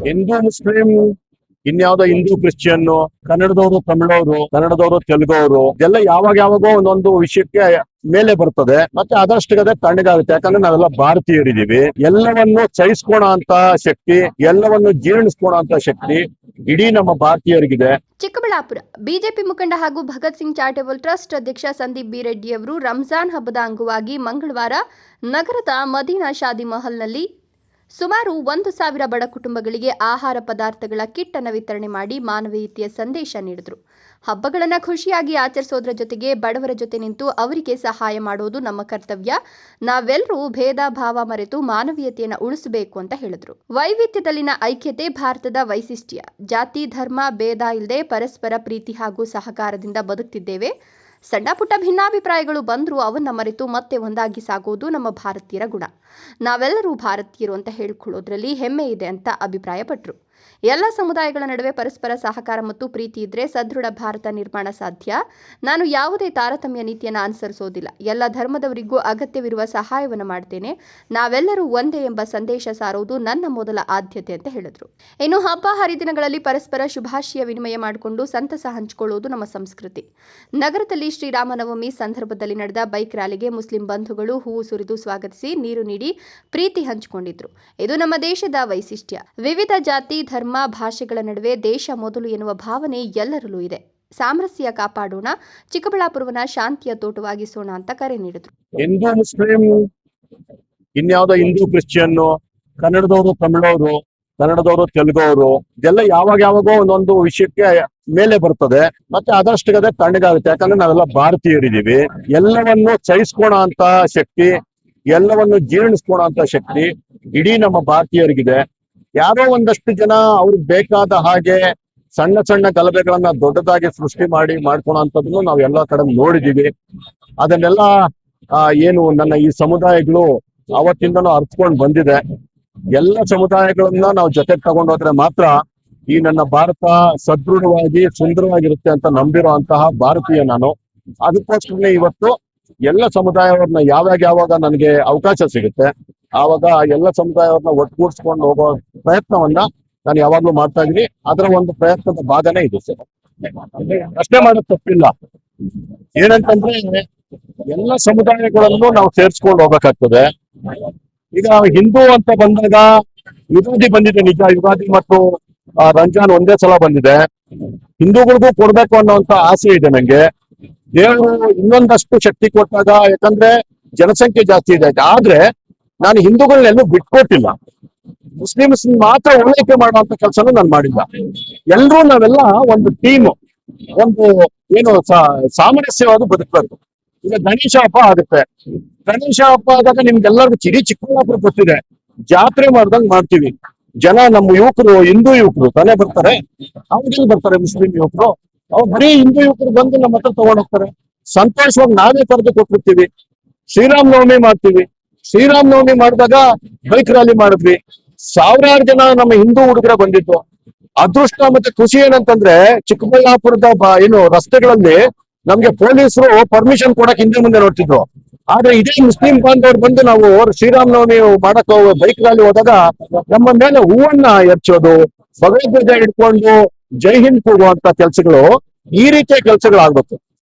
Hindu Muslim ಇನ್ಯಾವುದೋ Hindu Christian, ಕನ್ನಡದವರು ತಮಿಳವರು, ಕನ್ನಡದವರು ತೆಲುಗವರು ಇದೆಲ್ಲ ಯಾವಾಗೋ ಒಂದೊಂದು ವಿಷಯಕ್ಕೆ ಮೇಲೆ ಬರ್ತದೆ. ಮತ್ತೆ ಅದಷ್ಟೇ ತಣ್ಣಗಾಗುತ್ತೆ. ಯಾಕಂದ್ರೆ ನಾವೆಲ್ಲ ಭಾರತೀಯರಿದ್ದೀವಿ. ಎಲ್ಲವನ್ನು ಸಹಿಸ್ಕೋಣ ಅಂತ ಶಕ್ತಿ, ಎಲ್ಲವನ್ನು ಜೀರ್ಣಿಸ್ಕೋಣ ಅಂತ ಶಕ್ತಿ ಇಡೀ ನಮ್ಮ ಭಾರತೀಯರಿಗಿದೆ. ಚಿಕ್ಕಬಳ್ಳಾಪುರ ಬಿಜೆಪಿ ಮುಖಂಡ ಹಾಗೂ ಭಗತ್ ಸಿಂಗ್ ಚಾರಿಟೇಬಲ್ ಟ್ರಸ್ಟ್ ಅಧ್ಯಕ್ಷ ಸಂದೀಪ್ ಬಿ ರೆಡ್ಡಿ ಅವರು ರಂಜಾನ್ ಹಬ್ಬದ ಅಂಗವಾಗಿ ಮಂಗಳವಾರ ನಗರದ ಮದೀನಾ ಶಾದಿ ಮಹಲ್ನಲ್ಲಿ ಸುಮಾರು 1,000 ಬಡ ಕುಟುಂಬಗಳಿಗೆ ಆಹಾರ ಪದಾರ್ಥಗಳ ಕಿಟ್ ಅನ್ನು ವಿತರಣೆ ಮಾಡಿ ಮಾನವೀಯತೆಯ ಸಂದೇಶ ನೀಡಿದರು. ಹಬ್ಬಗಳನ್ನು ಖುಷಿಯಾಗಿ ಆಚರಿಸೋದ್ರ ಜೊತೆಗೆ ಬಡವರ ಜೊತೆ ನಿಂತು ಅವರಿಗೆ ಸಹಾಯ ಮಾಡೋದು ನಮ್ಮ ಕರ್ತವ್ಯ. ನಾವೆಲ್ಲರೂ ಭೇದ ಭಾವ ಮರೆತು ಮಾನವೀಯತೆಯನ್ನು ಉಳಿಸಬೇಕು ಅಂತ ಹೇಳಿದ್ರು. ವೈವಿಧ್ಯದಲ್ಲಿನ ಐಕ್ಯತೆ ಭಾರತದ ವೈಶಿಷ್ಟ್ಯ. ಜಾತಿ ಧರ್ಮ ಭೇದ ಇಲ್ಲದೆ ಪರಸ್ಪರ ಪ್ರೀತಿ ಹಾಗೂ ಸಹಕಾರದಿಂದ ಬದುಕ್ತಿದ್ದೇವೆ. ಸಣ್ಣ ಪುಟ್ಟ ಭಿನ್ನಾಭಿಪ್ರಾಯಗಳು ಬಂದರೂ ಅವನ್ನ ಮರೆತು ಮತ್ತೆ ಒಂದಾಗಿ ಸಾಗೋದು ನಮ್ಮ ಭಾರತೀಯರ ಗುಣ. ನಾವೆಲ್ಲರೂ ಭಾರತೀಯರು ಅಂತ ಹೇಳ್ಕೊಳ್ಳೋದ್ರಲ್ಲಿ ಹೆಮ್ಮೆ ಇದೆ ಅಂತ ಅಭಿಪ್ರಾಯಪಟ್ಟರು. ಎಲ್ಲ ಸಮುದಾಯಗಳ ನಡುವೆ ಪರಸ್ಪರ ಸಹಕಾರ ಮತ್ತು ಪ್ರೀತಿ ಇದ್ರೆ ಸದೃಢ ಭಾರತ ನಿರ್ಮಾಣ ಸಾಧ್ಯ. ನಾನು ಯಾವುದೇ ತಾರತಮ್ಯ ನೀತಿಯನ್ನು ಅನುಸರಿಸೋದಿಲ್ಲ. ಎಲ್ಲ ಧರ್ಮದವರಿಗೂ ಅಗತ್ಯವಿರುವ ಸಹಾಯವನ್ನು ಮಾಡ್ತೇನೆ. ನಾವೆಲ್ಲರೂ ಒಂದೇ ಎಂಬ ಸಂದೇಶ ಸಾರೋದು ನನ್ನ ಮೊದಲ ಆದ್ಯತೆ ಅಂತ ಹೇಳಿದ್ರು. ಇನ್ನು ಹಬ್ಬ ಹರಿದಿನಗಳಲ್ಲಿ ಪರಸ್ಪರ ಶುಭಾಶಯ ವಿನಿಮಯ ಮಾಡಿಕೊಂಡು ಸಂತಸ ಹಂಚಿಕೊಳ್ಳುವುದು ನಮ್ಮ ಸಂಸ್ಕೃತಿ. ನಗರದಲ್ಲಿ ಶ್ರೀರಾಮನವಮಿ ಸಂದರ್ಭದಲ್ಲಿ ನಡೆದ ಬೈಕ್ ರ್ಯಾಲಿಗೆ ಮುಸ್ಲಿಂ ಬಂಧುಗಳು ಹೂವು ಸುರಿದು ಸ್ವಾಗತಿಸಿ ನೀರು ನೀಡಿ ಪ್ರೀತಿ ಹಂಚಿಕೊಂಡಿದ್ರು. ಇದು ನಮ್ಮ ದೇಶದ ವೈಶಿಷ್ಟ್ಯ. ವಿವಿಧ ಜಾತಿ ಧರ್ಮ ಭಾಷೆಗಳ ನಡುವೆ ದೇಶ ಮೊದಲು ಎನ್ನುವ ಭಾವನೆ ಎಲ್ಲರಲ್ಲೂ ಇದೆ. ಸಾಮರಸ್ಯ ಕಾಪಾಡೋಣ, ಚಿಕ್ಕಬಳ್ಳಾಪುರವನ್ನ ಶಾಂತಿಯ ತೋಟವಾಗಿಸೋಣ ಅಂತ ಕರೆ ನೀಡಿದ್ರು. ಹಿಂದೂ ಮುಸ್ಲಿಂ ಇನ್ಯಾವುದೋ ಹಿಂದೂ ಕ್ರಿಶ್ಚಿಯನ್, ಕನ್ನಡದವರು ತಮಿಳವರು, ಕನ್ನಡದವರು ತೆಲುಗವರು ಇದೆಲ್ಲ ಯಾವಾಗೋ ಒಂದೊಂದು ವಿಷಯಕ್ಕೆ ಮೇಲೆ ಬರ್ತದೆ. ಮತ್ತೆ ಅದಷ್ಟೇ ತಣ್ಣಗಾಗುತ್ತೆ. ಯಾಕಂದ್ರೆ ನಾವೆಲ್ಲ ಭಾರತೀಯರಿದ್ದೀವಿ. ಎಲ್ಲವನ್ನು ಸಹಿಸ್ಕೋಣ ಅಂತ ಶಕ್ತಿ, ಎಲ್ಲವನ್ನು ಜೀರ್ಣಿಸ್ಕೋಣ ಅಂತ ಶಕ್ತಿ ಇಡೀ ನಮ್ಮ ಭಾರತೀಯರಿಗಿದೆ. ಯಾರೋ ಒಂದಷ್ಟು ಜನ ಅವ್ರಿಗೆ ಬೇಕಾದ ಹಾಗೆ ಸಣ್ಣ ಸಣ್ಣ ಗಲಭೆಗಳನ್ನ ದೊಡ್ಡದಾಗಿ ಸೃಷ್ಟಿ ಮಾಡ್ಕೊಳೋ ಅಂತದನ್ನು ನಾವು ಎಲ್ಲಾ ಕಡೆ ನೋಡಿದೀವಿ. ಅದನ್ನೆಲ್ಲ ಏನು ನನ್ನ ಈ ಸಮುದಾಯಗಳು ಅವತ್ತಿಂದನೂ ಅರ್ತ್ಕೊಂಡು ಬಂದಿದೆ. ಎಲ್ಲ ಸಮುದಾಯಗಳನ್ನ ನಾವು ಜೊತೆಗೆ ತಗೊಂಡೋದ್ರೆ ಮಾತ್ರ ಈ ನನ್ನ ಭಾರತ ಸದೃಢವಾಗಿ ಸುಂದರವಾಗಿರುತ್ತೆ ಅಂತ ನಂಬಿರೋ ಅಂತಹ ಭಾರತೀಯ ನಾನು. ಅದಕ್ಕೋಸ್ಕರ ಇವತ್ತು ಎಲ್ಲ ಸಮುದಾಯವ್ರನ್ನ ಯಾವಾಗ ನನಗೆ ಅವಕಾಶ ಸಿಗುತ್ತೆ ಆವಾಗ ಎಲ್ಲ ಸಮುದಾಯವ್ರನ್ನ ಒಟ್ಟುಗೂಡಿಸ್ಕೊಂಡು ಹೋಗೋ ಪ್ರಯತ್ನವನ್ನ ನಾನು ಯಾವಾಗ್ಲೂ ಮಾಡ್ತಾ ಇದೀನಿ. ಅದರ ಒಂದು ಪ್ರಯತ್ನದ ಭಾಗನೇ ಇದು ಸರ್. ಅಷ್ಟೇ ಮಾಡೋದು ತಪ್ಪಿಲ್ಲ. ಏನಂತಂದ್ರೆ ಎಲ್ಲ ಸಮುದಾಯಗಳನ್ನು ನಾವು ಸೇರ್ಸ್ಕೊಂಡು ಹೋಗ್ಬೇಕಾಗ್ತದೆ. ಈಗ ಹಿಂದೂ ಅಂತ ಬಂದಾಗ ಯುಗಾದಿ ಬಂದಿದೆ ನಿಜ. ಯುಗಾದಿ ಮತ್ತು ರಂಜಾನ್ ಒಂದೇ ಸಲ ಬಂದಿದೆ. ಹಿಂದೂಗಳಿಗೂ ಕೊಡ್ಬೇಕು ಅನ್ನೋಂತ ಆಸೆ ಇದೆ ನಂಗೆ. ದೇವರು ಇನ್ನೊಂದಷ್ಟು ಶಕ್ತಿ ಕೊಟ್ಟಾಗ, ಯಾಕಂದ್ರೆ ಜನಸಂಖ್ಯೆ ಜಾಸ್ತಿ ಇದೆ. ಆದ್ರೆ ನಾನು ಹಿಂದೂಗಳನ್ನೆಲ್ಲೂ ಬಿಟ್ಕೊಟ್ಟಿಲ್ಲ. ಮುಸ್ಲಿಮ್ಸ್ ಮಾತ್ರ ಓಲೈಕೆ ಮಾಡುವಂತ ಕೆಲಸನೂ ನಾನು ಮಾಡಿಲ್ಲ. ಎಲ್ರೂ ನಾವೆಲ್ಲ ಒಂದು ಟೀಮ್, ಒಂದು ಏನು ಸಾಮರಸ್ಯವಾಗಿ ಬದುಕಬೇಕು. ಈಗ ಗಣೇಶ ಹಬ್ಬ ಆಗುತ್ತೆ. ಗಣೇಶ ಹಬ್ಬ ಆದಾಗ ನಿಮ್ಗೆಲ್ಲರಿಗೂ ಚಿಕ್ಕಬಳ್ಳಾಪುರ ಗೊತ್ತಿದೆ, ಜಾತ್ರೆ ಮಾಡ್ದಂಗ್ ಮಾಡ್ತೀವಿ. ಜನ ನಮ್ಮ ಯುವಕರು, ಹಿಂದೂ ಯುವಕರು ತಾನೇ ಬರ್ತಾರೆ. ಅವ್ರಿಗೆ ಬರ್ತಾರೆ ಮುಸ್ಲಿಂ ಯುವಕರು. ಅವ್ರು ಬರೀ ಹಿಂದೂ ಯುವಕರು ಬಂದು ನಮ್ಮ ಹತ್ರ ತಗೊಂಡ್ ಹೋಗ್ತಾರೆ. ಸಂತೋಷವಾಗಿ ನಾವೇ ಕರೆದು ಕೊಟ್ಟಿರ್ತೀವಿ. ಶ್ರೀರಾಮನವಮಿ ಮಾಡ್ತೀವಿ. ಶ್ರೀರಾಮನವಮಿ ಮಾಡಿದಾಗ ಬೈಕ್ ರ್ಯಾಲಿ ಮಾಡಿದ್ವಿ. 1000 ಜನ ನಮ್ಮ ಹಿಂದೂ ಹುಡುಗರ ಬಂದಿದ್ದು. ಅದೃಷ್ಟ ಮತ್ತೆ ಖುಷಿ ಏನಂತಂದ್ರೆ ಚಿಕ್ಕಬಳ್ಳಾಪುರದ ಏನು ರಸ್ತೆಗಳಲ್ಲಿ ನಮ್ಗೆ ಪೊಲೀಸರು ಪರ್ಮಿಷನ್ ಕೊಡಕ್ ಹಿಂದೆ ಮುಂದೆ ನೋಡ್ತಿದ್ರು. ಆದ್ರೆ ಇದೇ ಮುಸ್ಲಿಂ ಬಾಂಧವರು ಬಂದು ನಾವು ಶ್ರೀರಾಮನವಮಿ ಮಾಡಕ್ ಬೈಕ್ ರ್ಯಾಲಿ ಹೋದಾಗ ನಮ್ಮ ಮೇಲೆ ಹೂವನ್ನ ಎರಚೋದು, ಭಗವದ್ಗೀತೆ ಹಿಡ್ಕೊಂಡು ಜೈ ಹಿಂದ್ ಕೂಗುವಂತ ಕೆಲಸಗಳು, ಈ ರೀತಿಯ ಕೆಲಸಗಳಾಗ್ಬೇಕು.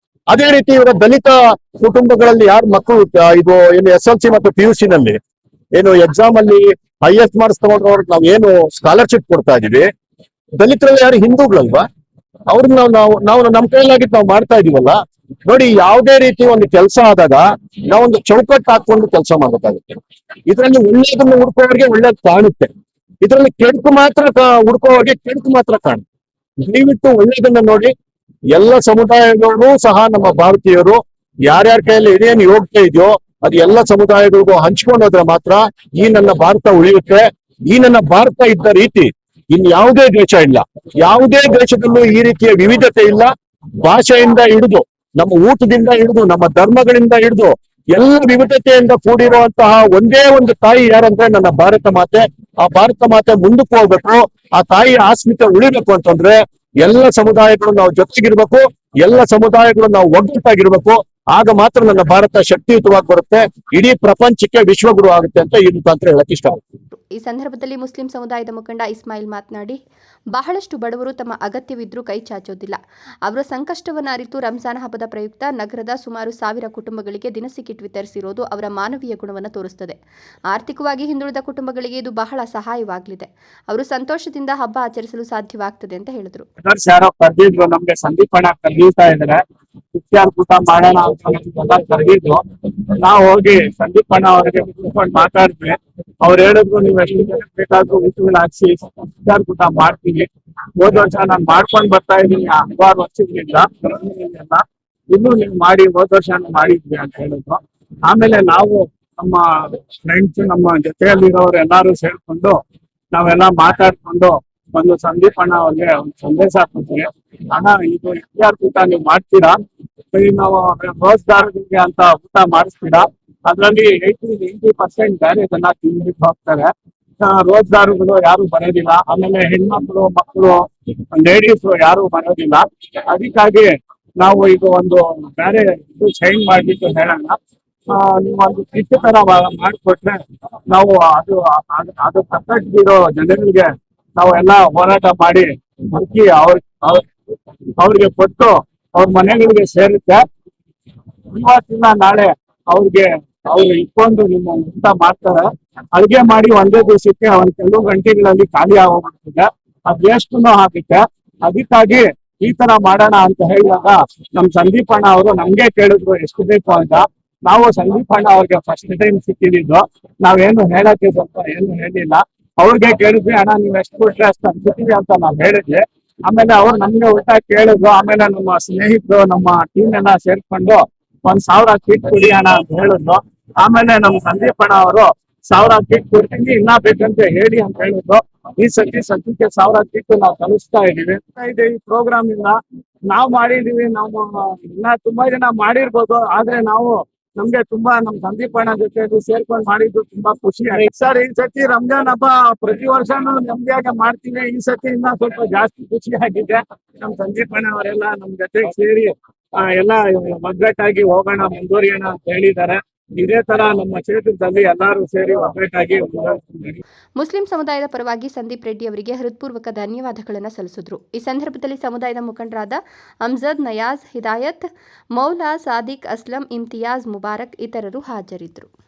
ಅದೇ ರೀತಿ ಇವರ ದಲಿತ ಕುಟುಂಬಗಳಲ್ಲಿ ಯಾರು ಮಕ್ಕಳು ಇದು ಏನು SLC ಮತ್ತು PUC ನಲ್ಲಿ ಏನು ಎಕ್ಸಾಮ್ ಅಲ್ಲಿ ಹೈಯೆಸ್ಟ್ ಮಾರ್ಕ್ಸ್ ತಗೊಂಡ್ರವ್ರಿಗೆ ನಾವು ಏನು ಸ್ಕಾಲರ್ಶಿಪ್ ಕೊಡ್ತಾ ಇದೀವಿ, ದಲಿತರಲ್ಲಿ ಯಾರು ಹಿಂದೂಗಳಲ್ವಾ, ಅವ್ರನ್ನ ನಾವು ನಮ್ಮ ಕೈಲಾಗಿದ್ದು ನಾವು ಮಾಡ್ತಾ ಇದೀವಲ್ಲ. ನೋಡಿ, ಯಾವುದೇ ರೀತಿ ಒಂದು ಕೆಲಸ ಆದಾಗ ನಾವೊಂದು ಚೌಕಟ್ಟು ಹಾಕೊಂಡು ಕೆಲಸ ಮಾಡಬೇಕಾಗುತ್ತೆ. ಇದರಲ್ಲಿ ಒಳ್ಳೇದನ್ನು ಹುಡ್ಕೋವ್ರಿಗೆ ಒಳ್ಳೇದು ಕಾಣುತ್ತೆ. ಇದರಲ್ಲಿ ಕೆಡುಕು ಮಾತ್ರ ಹುಡ್ಕೋವ್ರಿಗೆ ಕೆಡುಕು ಮಾತ್ರ ಕಾಣುತ್ತೆ. ದಯವಿಟ್ಟು ಒಳ್ಳೇದನ್ನ ನೋಡಿ. ಎಲ್ಲ ಸಮುದಾಯದವರು ಸಹ ನಮ್ಮ ಭಾರತೀಯರು ಯಾರ್ಯಾರ ಕೈಯಲ್ಲಿ ಏನೇನು ಯೋಗ್ಯತೆ ಇದೆಯೋ ಅದು ಎಲ್ಲ ಸಮುದಾಯಗಳಿಗೂ ಹಂಚ್ಕೊಂಡೋದ್ರೆ ಮಾತ್ರ ಈ ನನ್ನ ಭಾರತ ಉಳಿಯುತ್ತೆ. ಈ ನನ್ನ ಭಾರತ ಇದ್ದ ರೀತಿ ಇನ್ ಯಾವುದೇ ದೇಶ ಇಲ್ಲ. ಯಾವುದೇ ದೇಶದಲ್ಲೂ ಈ ರೀತಿಯ ವಿವಿಧತೆ ಇಲ್ಲ. ಭಾಷೆಯಿಂದ ಹಿಡಿದು, ನಮ್ಮ ಊಟದಿಂದ ಹಿಡಿದು, ನಮ್ಮ ಧರ್ಮಗಳಿಂದ ಹಿಡಿದು ಎಲ್ಲ ವಿವಿಧತೆಯಿಂದ ಕೂಡಿರುವಂತಹ ಒಂದೇ ಒಂದು ತಾಯಿ ಯಾರಂದ್ರೆ ನನ್ನ ಭಾರತ ಮಾತೆ. ಆ ಭಾರತ ಮಾತೆ ಮುಂದಕ್ಕೆ ಹೋಗ್ಬೇಕು. ಆ ತಾಯಿಯ ಆಸ್ಮಿತೆ ಉಳಿಬೇಕು ಅಂತಂದ್ರೆ ಎಲ್ಲ ಸಮುದಾಯಗಳು ನಾವು ಜೊತೆಗಿರ್ಬೇಕು. ಎಲ್ಲ ಸಮುದಾಯಗಳು ನಾವು ಒಗ್ಗಟ್ಟಾಗಿರ್ಬೇಕು. ಆಗ ಮಾತ್ರ ನನ್ನ ಭಾರತ ಶಕ್ತಿಯುತವಾಗಿ ಬರುತ್ತೆ. ಇಡೀ ಪ್ರಪಂಚಕ್ಕೆ ವಿಶ್ವಗುರು ಆಗುತ್ತೆ ಅಂತ ಈ ಮುಖಾಂತರ ಹೇಳಕ್ ಇಷ್ಟಪಡ್ತೀನಿ. ಈ ಸಂದರ್ಭದಲ್ಲಿ ಮುಸ್ಲಿಂ ಸಮುದಾಯದ ಮುಖಂಡ ಇಸ್ಮಾಯಿಲ್ ಮಾತನಾಡಿ, ಬಹಳಷ್ಟು ಬಡವರು ತಮ್ಮ ಅಗತ್ಯವಿದ್ರೂ ಕೈ ಚಾಚೋದಿಲ್ಲ. ಅವರ ಸಂಕಷ್ಟವನ್ನು ಅರಿತು ರಂಜಾನ್ ಹಬ್ಬದ ಪ್ರಯುಕ್ತ ನಗರದ ಸುಮಾರು 1000 ಕುಟುಂಬಗಳಿಗೆ ದಿನಸಿ ಕಿಟ್ ವಿತರಿಸಿರುವುದು ಅವರ ಮಾನವೀಯ ಗುಣವನ್ನು ತೋರಿಸುತ್ತದೆ. ಆರ್ಥಿಕವಾಗಿ ಹಿಂದುಳಿದ ಕುಟುಂಬಗಳಿಗೆ ಇದು ಬಹಳ ಸಹಾಯವಾಗಲಿದೆ. ಅವರು ಸಂತೋಷದಿಂದ ಹಬ್ಬ ಆಚರಿಸಲು ಸಾಧ್ಯವಾಗ್ತದೆ ಅಂತ ಹೇಳಿದರು. ಯಾರೋ ಕರೆದಿದ್ರು, ನಮ್ಗೆ ಸಂದೀಪ್ ಅಣ್ಣ ಕರೀತಾ ಇದ್ದಾರೆ, ಇತ್ಯಾರ ಕೂಟ ಮಾಡೋಣ ಅಂತ ಕರೆದಿದ್ರು. ನಾವು ಹೋಗಿ ಸಂದೀಪ್ ಅಣ್ಣ ಅವರಿಗೆ ಕೂತ್ಕೊಂಡು ಮಾತಾಡಿದ್ವಿ. ಅವ್ರು ಹೇಳಿದ್ರು, ನೀವು ಎಷ್ಟು ಜನಕ್ಕೆ ಬೇಕಾದ್ರೂ ಊಟಗಳು ಹಾಕ್ಸಿ ಇತ್ಯಾರ ಕೂಟ ಮಾಡ್ತೀವಿ. ಹೋದ ವರ್ಷ ನಾನು ಮಾಡ್ಕೊಂಡು ಬರ್ತಾ ಇದ್ದೀನಿ 6 ವರ್ಷಗಳಿಂದ. ಇನ್ನೂ ನೀವು ಮಾಡಿ, ಹೋದ ವರ್ಷ ಮಾಡಿದ್ವಿ ಅಂತ ಹೇಳಿದ್ರು. ಆಮೇಲೆ ನಾವು ನಮ್ಮ ಫ್ರೆಂಡ್ಸ್, ನಮ್ಮ ಜೊತೆಯಲ್ಲಿರೋರು ಎಲ್ಲಾರು ಸೇರ್ಕೊಂಡು ನಾವೆಲ್ಲ ಮಾತಾಡ್ಕೊಂಡು ಒಂದು ಸಂದೀಪ್ ಅಣ್ಣ ಅವ್ರಿಗೆ ಒಂದು ಸಂದೇಶ ಕೊಡ್ತೀವಿ. ಅಣ್ಣ, ಇದು ಇತ್ಯಾರ ಊಟ ನೀವು ಮಾಡ್ತೀರಾ, ನಾವು ರೋಜ್ದಾರರಿಗೆ ಅಂತ ಊಟ ಮಾಡಿಸ್ತೀರಾ, ಅದ್ರಲ್ಲಿ 80-90% ಬೇರೆ ಜನ ತಿಂದ್ಬಿಟ್ಟು ಹೋಗ್ತಾರೆ. ರೋಜ್ದಾರುಗಳು ಯಾರು ಬರೋದಿಲ್ಲ. ಆಮೇಲೆ ಹೆಣ್ಮಕ್ಳು, ಮಕ್ಕಳು, ಲೇಡೀಸ್ ಯಾರು ಬರೋದಿಲ್ಲ. ಅದಕ್ಕಾಗಿ ನಾವು ಇದು ಒಂದು ಬೇರೆ ಇದು ಚೇಂಜ್ ಮಾಡ್ಬಿಟ್ಟು ಹೇಳೋಣ, ನೀವು ಒಂದು ಕಿಟ್ ತರ ಮಾಡಿಕೊಟ್ರೆ ನಾವು ಅದು ತಕ್ಕಟ್ಟಿರೋ ಜನಗಳಿಗೆ ನಾವೆಲ್ಲ ಹೋರಾಟ ಮಾಡಿ ಹುಡುಕಿ ಅವ್ರಿಗೆ ಕೊಟ್ಟು ಅವ್ರ ಮನೆಗಳಿಗೆ ಸೇರುತ್ತೆ. ಇವತ್ತಿನ ನಾಳೆ ಅವ್ರು ಇಟ್ಕೊಂಡು ನಿಮ್ಮ ಊಟ ಮಾಡ್ತಾರೆ. ಅಡುಗೆ ಮಾಡಿ ಒಂದೇ ದಿವಸಕ್ಕೆ ಒಂದ್ ಕೆಲವು ಗಂಟೆಗಳಲ್ಲಿ ಖಾಲಿ ಆಗೋಗ್ಬಿಡ್ತದೆ. ಅದು ಎಷ್ಟುನೂ ಆಗುತ್ತೆ. ಅದಕ್ಕಾಗಿ ಈ ತರ ಮಾಡೋಣ ಅಂತ ಹೇಳಿದಾಗ ನಮ್ ಸಂದೀಪ್ ಅಣ್ಣ ಅವರು ನಮ್ಗೆ ಕೇಳಿದ್ರು ಎಷ್ಟು ಬೇಕು ಅಂತ. ನಾವು ಸಂದೀಪ್ ಅಣ್ಣ ಅವ್ರಿಗೆ ಫಸ್ಟ್ ಟೈಮ್ ಸಿಕ್ಕಿದ್ದು. ನಾವೇನು ಹೇಳಕ್ಕೆ ಸ್ವಲ್ಪ ಏನು ಹೇಳಿಲ್ಲ. ಅವ್ರಿಗೆ ಕೇಳಿದ್ವಿ, ಅಣ್ಣ ನೀವ್ ಎಷ್ಟು ಕೊಟ್ರೆ ಅಷ್ಟು ಅನ್ಸುತ್ತೀವಿ ಅಂತ ನಾವ್ ಹೇಳಿದ್ವಿ. ಆಮೇಲೆ ಅವ್ರು ನಮ್ಗೆ ಊಟ ಕೇಳಿದ್ರು. ಆಮೇಲೆ ನಮ್ಮ ಸ್ನೇಹಿತರು, ನಮ್ಮ ಟೀಮ್ ಎಲ್ಲ ಸೇರ್ಕೊಂಡು 1000 ಕಿಟ್ ಕೊಡಿ ಅಣ್ಣ ಅಂತ ಹೇಳಿದ್ರು. ಆಮೇಲೆ ನಮ್ ಸಂದೀಪ್ ಅಣ್ಣ ಅವರು 1000 ಕಿಟ್ ಕೊಡ್ತೀನಿ, ಇನ್ನ ಬೇಕಂತ ಹೇಳಿ ಅಂತ ಹೇಳಿದ್ರು. ಈ ಸದ್ಯಕ್ಕೆ 1000 ಕಿಟ್ ನಾವು ತಲುಪಿಸ್ತಾ ಇದೀವಿ. ಈ ಪ್ರೋಗ್ರಾಮ್ ಇಂದ ನಾವ್ ಮಾಡಿದೀವಿ, ನಾವು ಇನ್ನ ತುಂಬಾ ಜನ ಮಾಡಿರ್ಬೋದು. ಆದ್ರೆ ನಮ್ಗೆ ತುಂಬಾ ನಮ್ ಸಂದೀಪ್ ಅಣ್ಣ ಜೊತೆ ಸೇರ್ಕೊಂಡು ಮಾಡಿದ್ದು ತುಂಬಾ ಖುಷಿ ಆಯ್ತು. ಸರ್, ಈ ಸತಿ ರಂಜಾನ್ ಹಬ್ಬ ಪ್ರತಿ ವರ್ಷನೂ ನಮ್ಗೆ ಮಾಡ್ತೀವಿ. ಈ ಸತಿ ಇನ್ನ ಸ್ವಲ್ಪ ಜಾಸ್ತಿ ಖುಷಿ ಆಗಿದೆ. ನಮ್ ಸಂದೀಪ್ ಅಣ್ಣ ಅವರೆಲ್ಲ ನಮ್ ಜೊತೆ ಸೇರಿ ಎಲ್ಲ ಒಗ್ಗಟ್ಟಾಗಿ ಹೋಗೋಣ, ಮುಂದುವರಿಯೋಣ ಅಂತ ಹೇಳಿದ್ದಾರೆ. ಇದೇ ತರ ನಮ್ಮ ಕ್ಷೇತ್ರದಲ್ಲಿ ಎಲ್ಲರೂ ಸೇರಿ ಒಗ್ಗಟ್ಟಾಗಿ ಮುಸ್ಲಿಂ ಸಮುದಾಯದ ಪರವಾಗಿ ಸಂದೀಪ್ ರೆಡ್ಡಿ ಅವರಿಗೆ ಹೃತ್ಪೂರ್ವಕ ಧನ್ಯವಾದಗಳನ್ನು ಸಲ್ಲಿಸಿದರು. ಈ ಸಂದರ್ಭದಲ್ಲಿ ಸಮುದಾಯದ ಮುಖಂಡರಾದ ಅಮ್ಜದ್, ನಯಾಜ್, ಹಿದಾಯತ್, ಮೌಲಾ, ಸಾದಿಕ್, ಅಸ್ಲಂ, ಇಮ್ತಿಯಾಜ್, ಮುಬಾರಕ್ ಇತರರು ಹಾಜರಿದ್ದರು.